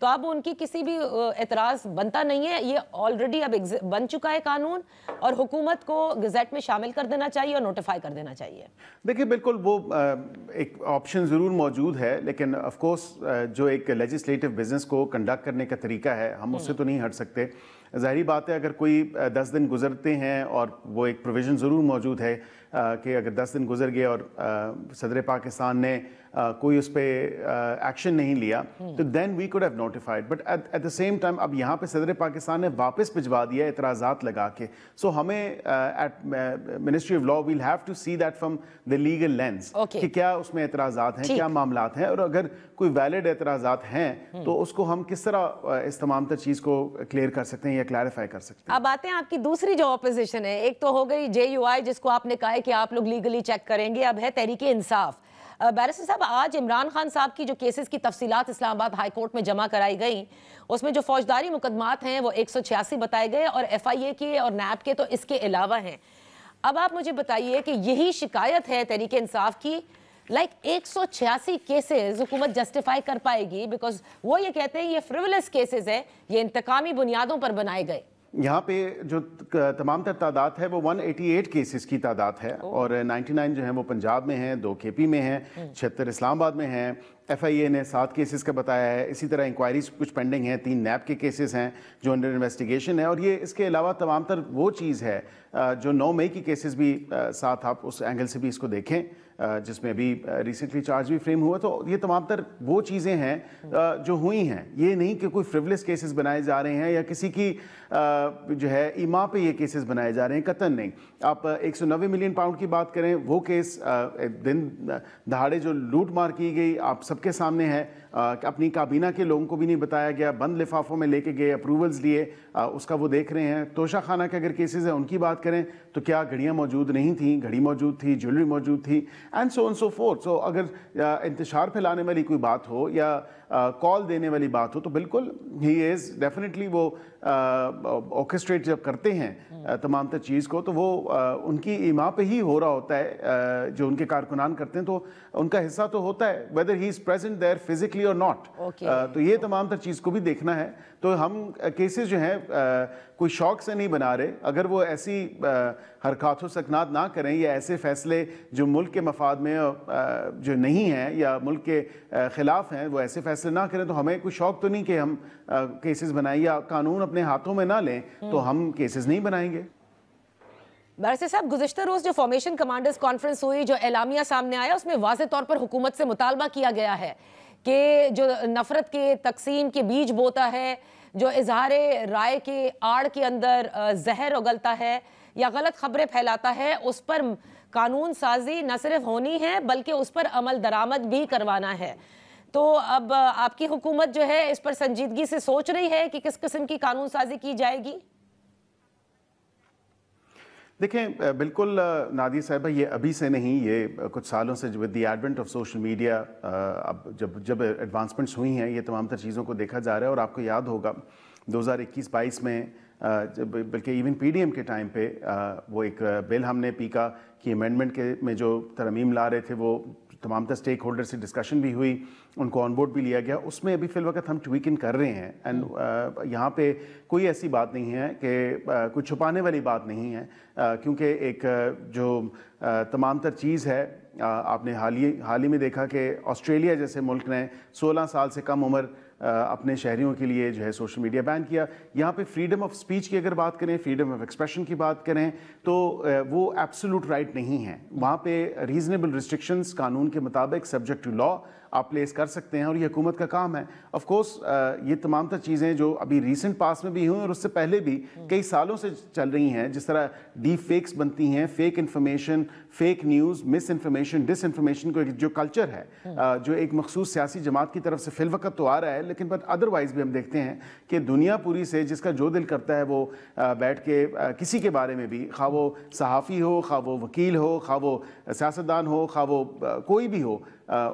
تو اب انکی کسی بھی اعتراض بنتا نہیں ہے. یہ آلریڈی اب بن چکا ہے قانون, اور حکومت کو گزٹ میں شامل کر دینا چاہیے اور نوٹیفائی کر دینا چاہیے. دیکھیں بالکل وہ ایک آپشن ضرور موجود ہے, لیکن آف کورس جو ایک لیجسلیٹو بزنس کو کنڈکٹ کرنے کا طریقہ ہے ہم اس سے تو نہیں ہٹ سکتے. ظاہری بات ہے اگر کوئی 10 دن گزرتے ہیں, اور وہ ایک پروویژن ضرور موجود ہے کہ اگر 10 دن گزر گئے اور صدر پاکستان نے کوئی اس پہ ایکشن نہیں لیا تو then we could have notified, but at the same time اب یہاں پہ صدر پاکستان نے واپس بھجوا دیا اعتراضات لگا کے. سو ہمیں at ministry of law we'll have to see that from the legal lens کہ کیا اس میں اعتراضات ہیں, کیا معاملات ہیں, اور اگر کوئی ویلڈ اعتراضات ہیں تو اس کو ہم کس طرح اس تمام تر چیز کو کلیئر کر سکتے ہیں یا کلیریفائی کر سکتے ہیں. اب آتے ہیں آپ کی دوسری جو اپوزیشن ہے, ایک تو ہو گئی JUI جس کو آپ نے کہا ہے کہ آپ لوگ لیگلی چیک کریں گے, اب ہے تحریک انصاف. بیرسٹر صاحب آج عمران خان صاحب کی جو کیسز کی تفصیلات اسلام آباد ہائی کورٹ میں جمع کرائی گئیں, اس میں جو فوجداری مقدمات ہیں وہ 186 بتائے گئے, اور FIA کے اور نیب کے تو اس کے علاوہ ہیں. اب آپ مجھے بتائیے کہ یہی شکایت ہے تحریک انصاف کی, 186 کیسز حکومت جسٹیفائی کر پائے گی؟ بیکاز وہ یہ کہتے ہیں یہ فریولس کیسز ہے, یہ انتقامی بنیادوں پر بنائے گئے. یہاں پہ جو تمام تر تعداد ہے وہ 188 کیسز کی تعداد ہے, اور 99 جو ہیں وہ پنجاب میں ہیں, 2 KP میں ہیں, 76 اسلام آباد میں ہیں. FIA نے 7 کیسز کا بتایا ہے. اسی طرح انکوائریز کچھ پینڈنگ ہیں, 3 نیب کے کیسز ہیں جو انڈر انویسٹیگیشن ہے, اور یہ اس کے علاوہ تمام تر وہ چیز ہے جو 9 مئی کی کیسز بھی ساتھ آپ اس اینگل سے بھی اس کو دیکھیں جس میں ابھی ریسنٹلی چارج بھی فریم ہوا. تو یہ تمام تر وہ چیزیں ہیں جو ہوئی ہیں. یہ نہیں کہ کوئی فریولس کیسز بنائے جا رہے ہیں یا کسی کی جو ہے ایما پہ یہ کیسز بنائے جا رہے ہیں, قطعاً نہیں. آپ 190 ملین پاؤنڈ کی بات کریں, وہ کیس دن دہاڑے جو لوٹ مار کی گئی آپ سب کے سامنے ہے, اپنی کابینہ کے لوگوں کو بھی نہیں بتایا گیا, بند لفافوں میں لے کے گئے, اپروولز لیے, اس کا وہ دیکھ رہے ہیں. توشہ خانہ کے اگر کیسز ہیں ان کی بات کریں تو کیا گھڑیاں موجود نہیں تھیں؟ گھڑی موجود تھی, جیولری موجود تھی, and so on so forth. سو اگر انتشار پھیلانے والی کوئی بات ہو یا کال دینے والی بات ہو تو بالکل ہی از ڈیفینیٹلی وہ آرکسٹریٹ جب کرتے ہیں تمام تر چیز کو تو وہ ان کی ایما پہ ہی ہو رہا ہوتا ہے. جو ان کے کارکنان کرتے ہیں تو ان کا حصہ تو ہوتا ہے, whether he is present there physically or not. تو یہ تمام تر چیز کو بھی دیکھنا ہے. تو ہم کیسز جو ہیں کوئی شوق سے نہیں بنا رہے. اگر وہ ایسی حرکات و سکنات نہ کریں یا ایسے فیصلے جو ملک کے مفاد میں جو نہیں ہیں یا ملک کے خلاف ہیں وہ ایسے فیصلے نہ کریں, تو ہمیں کوئی شوق تو نہیں کہ ہم کیسز بنائیں, یا قانون اپنے ہاتھوں میں نہ لیں تو ہم کیسز نہیں بنائیں گے. بیرسٹر صاحب گزشتہ روز جو فارمیشن کمانڈرز کانفرنس ہوئی, جو اعلامیہ سامنے آیا, اس میں واضح طور پر حکومت سے مطالبہ کیا گیا ہے کہ جو نفرت کے تقسیم کے بیج بوتا ہے, جو اظہار رائے کے آڑ کے اندر زہر اگلتا ہے یا غلط خبریں پھیلاتا ہے, اس پر قانون سازی نہ صرف ہونی ہے بلکہ اس پر عمل درآمد بھی کروانا ہے. تو اب آپ کی حکومت جو ہے اس پر سنجیدگی سے سوچ رہی ہے کہ کس قسم کی قانون سازی کی جائے گی؟ دیکھیں بالکل نادیہ صاحبہ, یہ ابھی سے نہیں, یہ کچھ سالوں سے with the Advent of social media اب جب ایڈوانسمنٹس ہوئی ہیں یہ تمام تر چیزوں کو دیکھا جا رہا ہے. اور آپ کو یاد ہوگا 2021-22 میں بلکہ ایون PDM کے ٹائم پہ وہ ایک بل ہم نے پیکا کی امینڈمنٹ کے میں جو ترمیم لا رہے تھے وہ تمام تر اسٹیک ہولڈر سے ڈسکشن بھی ہوئی, ان کو آن بورڈ بھی لیا گیا. اس میں ابھی فی الوقت ہم ٹویکنگ کر رہے ہیں, اینڈ یہاں پہ کوئی ایسی بات نہیں ہے کہ کوئی چھپانے والی بات نہیں ہے, کیونکہ ایک جو تمام تر چیز ہے آپ نے حال ہی میں دیکھا کہ آسٹریلیا جیسے ملک نے 16 سال سے کم عمر اپنے شہریوں کے لیے جو ہے سوشل میڈیا بین کیا. یہاں پہ فریڈم آف سپیچ کی اگر بات کریں, فریڈم آف ایکسپریشن کی بات کریں تو وہ ایبسولوٹ رائٹ نہیں ہے. وہاں پہ ریزنیبل ریسٹرکشنز قانون کے مطابق سبجیکٹ ٹو لا آپ پلیس کر سکتے ہیں, اور یہ حکومت کا کام ہے. آف کورس یہ تمام تر چیزیں جو ابھی ریسنٹ پاس میں بھی ہوئیں اور اس سے پہلے بھی کئی سالوں سے چل رہی ہیں, جس طرح ڈیپ فیکس بنتی ہیں, فیک انفارمیشن, فیک نیوز, مس انفارمیشن, ڈس انفارمیشن کو جو کلچر ہے جو ایک مخصوص سیاسی جماعت کی طرف سے فی الوقت تو آ رہا ہے, لیکن بٹ ادروائز بھی ہم دیکھتے ہیں کہ دنیا پوری سے جس کا جو دل کرتا ہے وہ بیٹھ کے کسی کے بارے میں بھی, خواہ وہ صحافی ہو, خواہ وہ وکیل ہو, خواہ وہ سیاستدان ہو, خواہ وہ کوئی بھی ہو,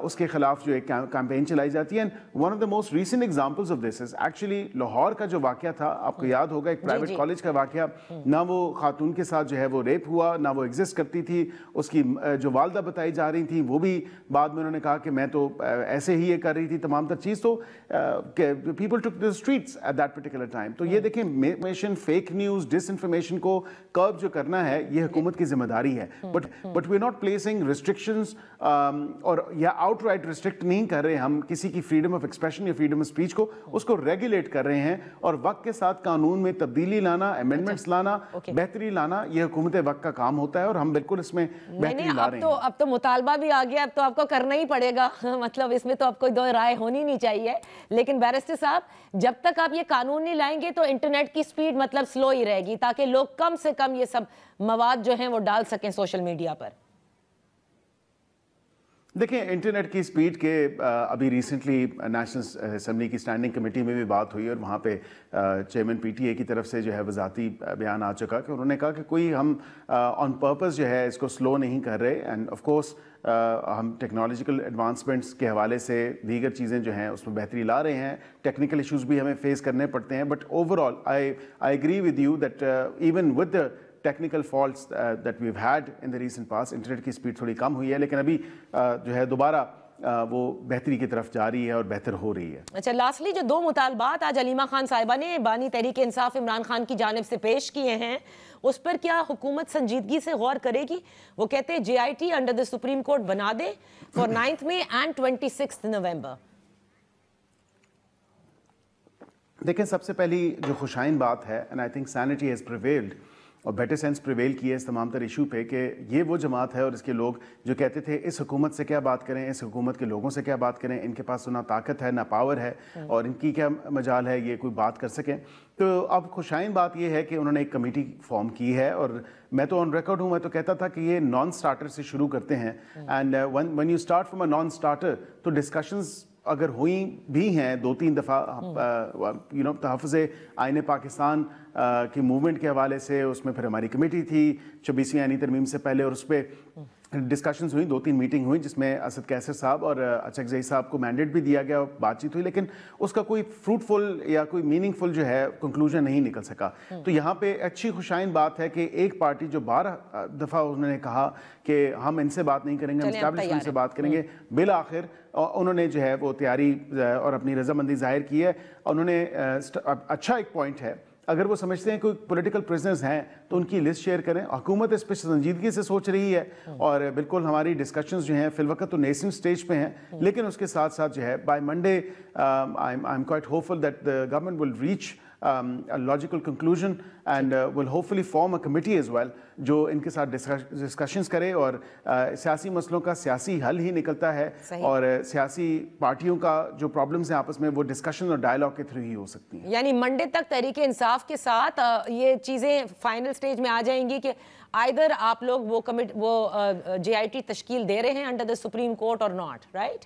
اس کے خلاف جو ایک کیمپین چلائی جاتی ہے. One of the most recent examples of this is actually Lahore کا جو واقعہ تھا, آپ کو یاد ہوگا, ایک پرائیویٹ کالج کا واقعہ. نہ وہ خاتون کے ساتھ جو ہے وہ ریپ ہوا, نہ وہ ایگزسٹ کرتی تھی, اس کی جو والدہ بتائی جا رہی تھیں وہ بھی بعد میں انہوں نے کہا کہ میں تو ایسے ہی یہ کر رہی تھی تمام تر چیز. تو people take to streets at that particular time. تو یہ دیکھیں information fake news disinformation کو کرب جو کرنا ہے یہ حکومت کی ذمہ داری ہے. But we are not placing restrictions اور یا آؤٹ رائٹ ریسٹرکٹ نہیں کر رہے ہم کسی کی فریڈم آف ایکسپریشن یا فریڈم آف اسپیچ کو, اس کو ریگولیٹ کر رہے ہیں. اور وقت کے ساتھ قانون میں تبدیلی لانا, امینڈمنٹس لانا, بہتری لانا یہ حکومت وقت کا کام ہوتا ہے اور ہم بالکل اس میں بہتری لا رہے ہیں. اب تو مطالبہ بھی آ گیا, اب تو آپ کو کرنا ہی پڑے گا, مطلب اس میں تو آپ کو دو رائے ہونی نہیں چاہیے. لیکن بیرسٹر صاحب جب تک آپ یہ قانون نہیں لائیں گے تو انٹرنیٹ کی سپیڈ مطلب سلو ہی رہے گی تاکہ لوگ کم سے کم یہ سب مواد جو ہیں وہ ڈال سکیں سوشل میڈیا پر. دیکھیں انٹرنیٹ کی سپیڈ کے ابھی ریسنٹلی نیشنل اسمبلی کی اسٹینڈنگ کمیٹی میں بھی بات ہوئی اور وہاں پہ چیئرمین پی ٹی اے کی طرف سے جو ہے وزارتی بیان آ چکا کہ انہوں نے کہا کہ کوئی ہم آن پرپز جو ہے اس کو سلو نہیں کر رہے. اینڈ آف کورس ہم ٹیکنالوجیکل ایڈوانسمنٹس کے حوالے سے دیگر چیزیں جو ہیں اس میں بہتری لا رہے ہیں. ٹیکنیکل ایشوز بھی ہمیں فیس کرنے پڑتے ہیں, but over all I agree with you that even with the technical faults that we've had in the recent past internet کی سپیڈ تھوڑی کم ہوئی ہے, لیکن ابھی جو ہے دوبارہ وہ بہتری کی طرف جا رہی ہے اور بہتر ہو رہی ہے. اچھا, لاسٹلی جو دو مطالبات آج علیمہ خان صاحبہ نے بانی تحریک انصاف عمران خان کی جانب سے پیش کیے ہیں, اس پر کیا حکومت سنجیدگی سے غور کرے گی؟ وہ کہتے ہیں J I T under the supreme court بنا دے فار 9 مئی اینڈ 26 نومبر. دیکھیں سب سے پہلی جو خوشائن بات ہے, and I think centi has prevailed اور بیٹر سینس پریویل کی ہے اس تمام تر ایشو پہ, کہ یہ وہ جماعت ہے اور اس کے لوگ جو کہتے تھے اس حکومت سے کیا بات کریں, اس حکومت کے لوگوں سے کیا بات کریں, ان کے پاس نہ طاقت ہے نہ پاور ہے اور ان کی کیا مجال ہے یہ کوئی بات کر سکیں. تو اب خوشائن بات یہ ہے کہ انہوں نے ایک کمیٹی فارم کی ہے اور میں تو آن ریکارڈ ہوں, میں تو کہتا تھا کہ یہ نان سٹارٹر سے شروع کرتے ہیں. And when you start from a non starter تو ڈسکشنز اگر ہوئی بھی ہیں 2-3 دفعہ تحفظ آئین پاکستان کی موومنٹ کے حوالے سے, اس میں پھر ہماری کمیٹی تھی 26ویں آئینی ترمیم سے پہلے اور اس پہ ڈسکشنز ہوئی, 2-3 میٹنگ ہوئی جس میں اسد کیسر صاحب اور اچکزئی صاحب کو مینڈیٹ بھی دیا گیا, بات چیت ہوئی, لیکن اس کا کوئی فروٹفل یا کوئی میننگ فل جو ہے کنکلوژن نہیں نکل سکا. تو یہاں پہ اچھی خوشائن بات ہے کہ ایک پارٹی جو 12 دفعہ انہوں نے کہا کہ ہم ان سے بات نہیں کریں گے, ہم اسٹیبلشمنٹ سے بات کریں گے, بالآخر انہوں نے جو ہے وہ تیاری اور اپنی رضامندی ظاہر کی ہے. انہوں نے اچھا ایک پوائنٹ ہے, اگر وہ سمجھتے ہیں کوئی پولیٹیکل پرزنرز ہیں تو ان کی لسٹ شیئر کریں. حکومت اس پہ سنجیدگی سے سوچ رہی ہے اور بالکل ہماری ڈسکشنز جو ہیں فی الوقت تو نیسنٹ سٹیج پہ ہیں, لیکن اس کے ساتھ ساتھ جو ہے by Monday I am quite ہوپفل that the government will reach a logical conclusion and will hopefully form a committee as well جو ان کے ساتھ ڈسکشنز کرے اور سیاسی مسئلوں کا سیاسی حل ہی نکلتا ہے اور سیاسی پارٹیوں کا جو پرابلمز ہیں آپس میں وہ ڈسکشن اور ڈائلاگ کے تھرو ہی ہو سکتی ہیں. یعنی منڈے تک تحریک انصاف کے ساتھ یہ چیزیں فائنل سٹیج میں آ جائیں گی کہ آئدر آپ لوگ وہ جے آئی ٹی تشکیل دے رہے ہیں انڈر دا سپریم کورٹ اور ناٹ, رائٹ؟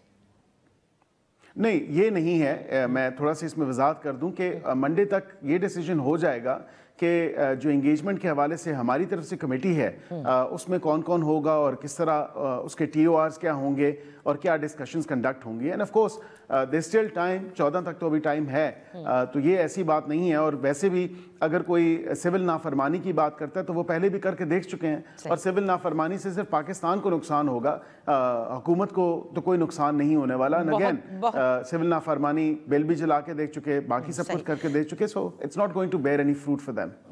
نہیں, یہ نہیں ہے. میں تھوڑا سا اس میں وضاحت کر دوں کہ منڈے تک یہ ڈیسیجن ہو جائے گا کہ جو انگیجمنٹ کے حوالے سے ہماری طرف سے کمیٹی ہے اس میں کون کون ہوگا اور کس طرح اس کے ٹی او آرز کیا ہوں گے اور کیا ڈسکشنز کنڈکٹ ہوں گی. And of course there still time, 14 تک تو ابھی ٹائم ہے, تو یہ ایسی بات نہیں ہے. اور ویسے بھی اگر کوئی سول نافرمانی کی بات کرتا ہے تو وہ پہلے بھی کر کے دیکھ چکے ہیں, اور سول نافرمانی سے صرف پاکستان کو نقصان ہوگا, حکومت کو تو کوئی نقصان نہیں ہونے والا. اگین سول نافرمانی بل بھی جلا کے دیکھ چکے, باقی سب کچھ کر کے دیکھ چکے, so it's not going to bear any fruit for them.